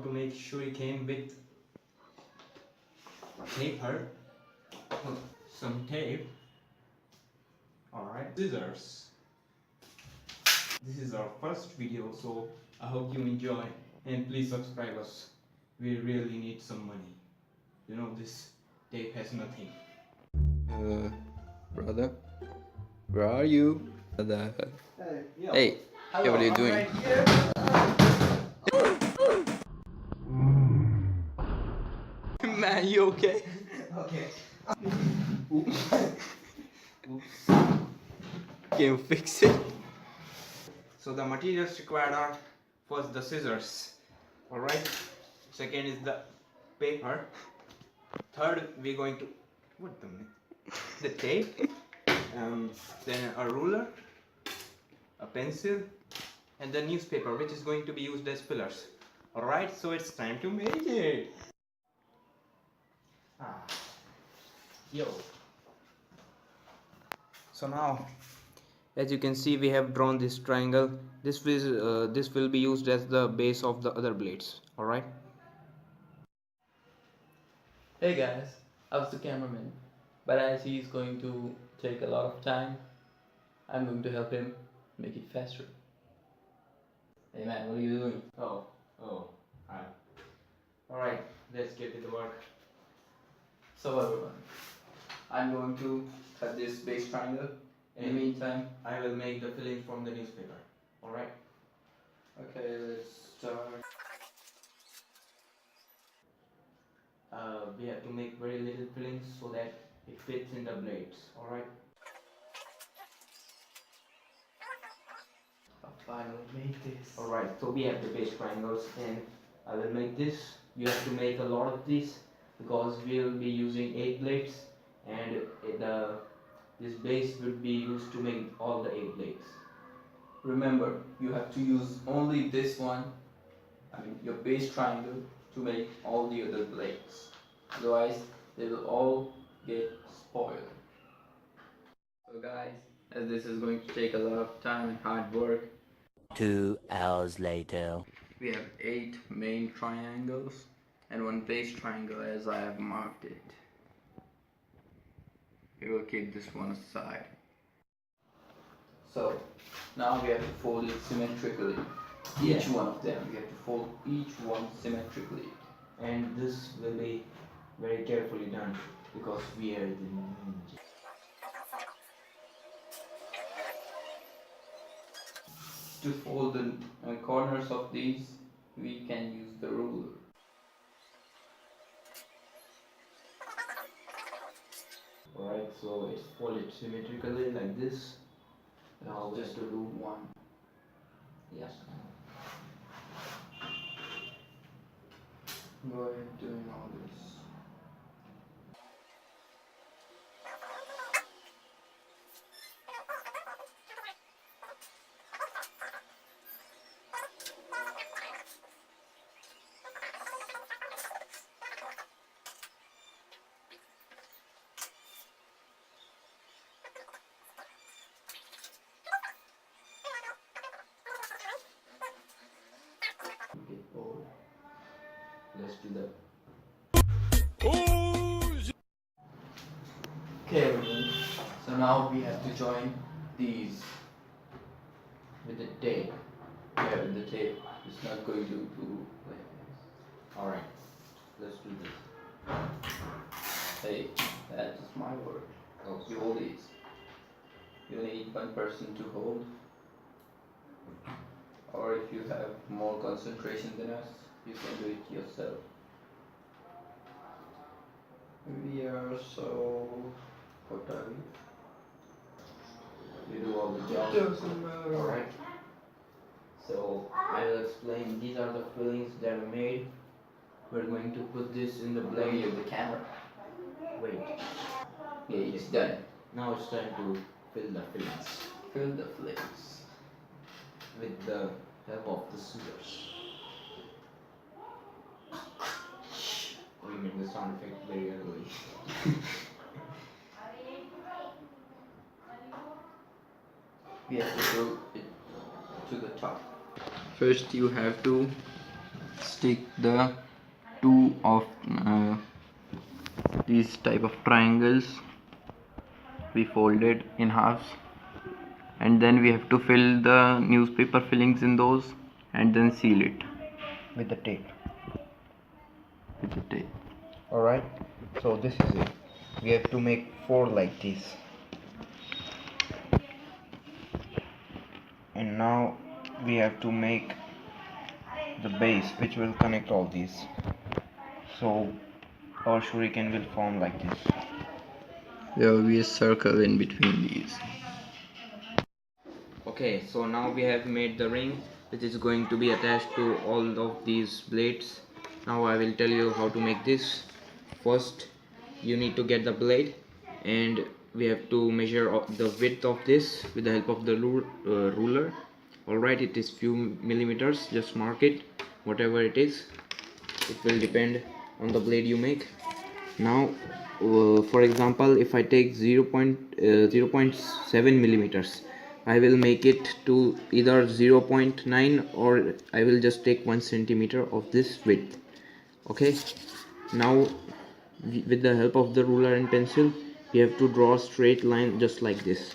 to make shuriken with paper, some tape, alright, scissors. This is our first video, so I hope you enjoy and please subscribe us. We really need some money. You know, this tape has nothing. Brother, where are you? Brother. Hey, Hello, what are you doing? Right here. Man, you okay? Okay. Oops. Can you fix it? So the materials required are first the scissors, alright, second is the paper, third we're going to the tape, then a ruler, a pencil, and the newspaper, which is going to be used as fillers. Alright, so it's time to make it. Yo. So now, as you can see, we have drawn this triangle. This will be used as the base of the other blades. All right. Hey guys, I was the cameraman, but as he's going to take a lot of time, I'm going to help him make it faster. Hey man, what are you doing? Hi. All right, let's get to the work. So everyone, I'm going to cut this base triangle. In the meantime, I will make the filling from the newspaper. All right. okay, let's start. We have to make very little fillings so that it fits in the blades. All right. I finally made this. All right. So we have the base triangles, and I will make this. You have to make a lot of these because we will be using 8 blades, and this base would be used to make all the 8 blades. Remember, you have to use only this one, your base triangle, to make all the other blades. Otherwise, they will all get spoiled. So guys, as this is going to take a lot of time and hard work, 2 hours later. we have 8 main triangles and 1 base triangle as I have marked it. We will keep this one aside. So now we have to fold it symmetrically. Each one of them, we have to fold each one symmetrically. And this will be very carefully done because we are the ninja. To fold the corners of these, we can use the ruler. Alright, so it's folded symmetrically like this. Now Just to do one. yes. Go ahead doing all this. Okay, oh. Let's do that. Okay everyone, so now we have to join these With the tape. yeah, with the tape. It's not going to do like this. Alright, let's do this. Hey, that is my word. Oh, You hold these. You need one person to hold. Or if you have more concentration than us, you can do it yourself. We are so... what are we? you do all the job. Doesn't matter. Alright. So I will explain. These are the fillings that are made. We're going to put this in the Blame blade. you, the camera. Wait. Yeah, it's done. Now it's time to fill the fillings Fill the flames. with the help of the scissors. We made the sound effect very early. We have to do it to the top. First you have to stick the two of these type of triangles we folded in halves, and then we have to fill the newspaper fillings in those and then seal it with the tape. with the tape. Alright, so this is it. We have to make 4 like this. And now we have to make the base which will connect all these. So our shuriken will form like this. There will be a circle in between these. Okay, so now we have made the ring which is going to be attached to all of these blades. Now I will tell you how to make this. First you need to get the blade, and we have to measure the width of this with the help of the ruler. Alright, it is few millimeters, just mark it, whatever it is. It will depend on the blade you make. Now for example, if I take 0.7 millimeters, I will make it to either 0.9 or I will just take 1 centimeter of this width. Okay, now with the help of the ruler and pencil we have to draw a straight line just like this.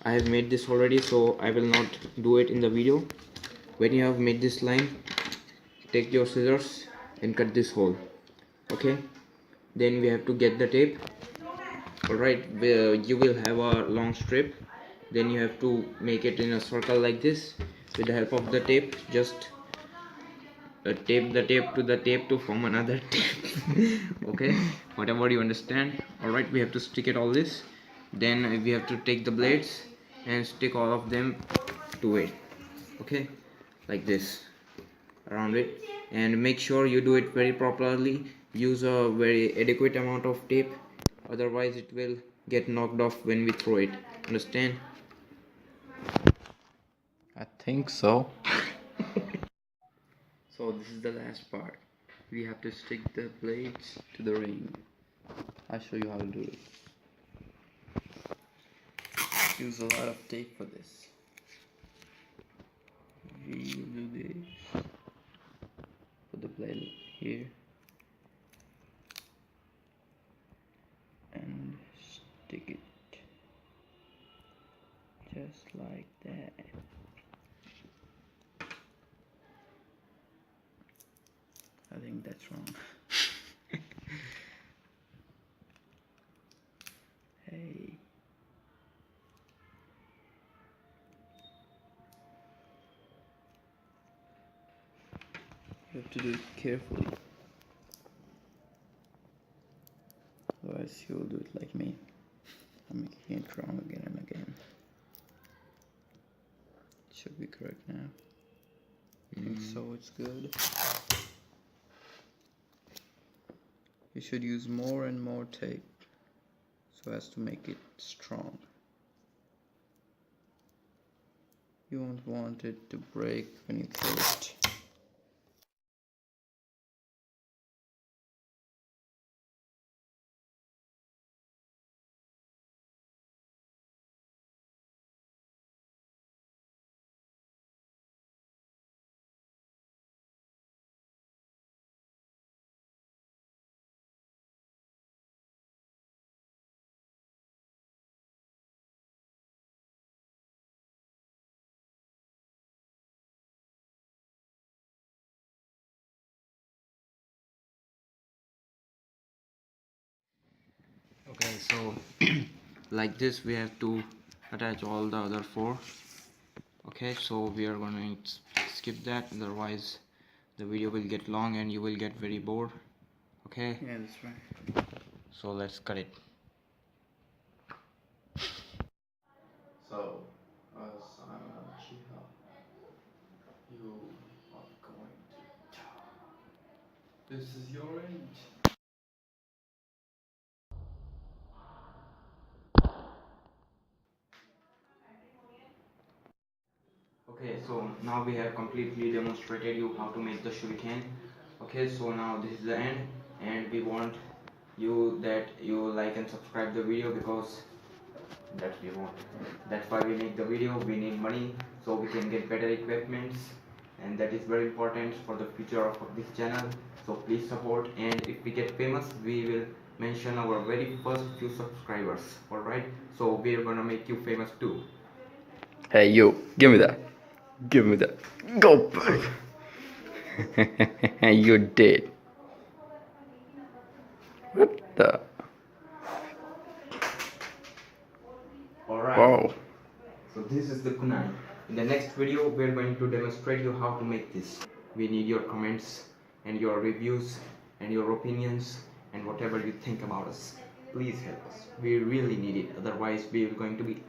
I have made this already, so I will not do it in the video. When you have made this line, take your scissors and cut this hole. Okay, then we have to get the tape. Alright, you will have a long strip, then you have to make it in a circle like this. With the help of the tape, just tape the tape to the tape to form another tape. Okay, whatever you understand. Alright, we have to stick it all this. Then we have to take the blades and stick all of them to it. Okay, like this, around it, and make sure you do it very properly. Use a very adequate amount of tape, otherwise it will get knocked off when we throw it. Understand? I think so. So this is the last part. We have to stick the blades to the ring. I'll show you how to do it. Use a lot of tape for this. We will do this. Put the blade here and stick it just like that. I think that's wrong. Hey. You have to do it carefully. Otherwise you'll do it like me. I'm making it wrong again and again. It should be correct now. I think so, it's good. You should use more and more tape so as to make it strong. You won't want it to break when you throw it. Okay, so like this we have to attach all the other 4. Okay, so we are going to skip that, otherwise the video will get long and you will get very bored. Okay, Yeah, that's right. so let's cut it. So, as I'm Uchiha, you are going to die. This is your end. Okay, so now we have completely demonstrated you how to make the shuriken. Okay, so now this is the end, and we want you that you like and subscribe the video, because that we want. That's why we make the video. We need money so we can get better equipments and that is very important for the future of this channel. So please support, and if we get famous, we will mention our very first few subscribers. Alright, so we're gonna make you famous too. Hey, you, give me that. Give me that. Go back. You did. What the? Alright. Wow. So this is the kunai. In the next video, we're going to demonstrate you how to make this. We need your comments and your reviews and your opinions and whatever you think about us. Please help us. We really need it. Otherwise, we are going to be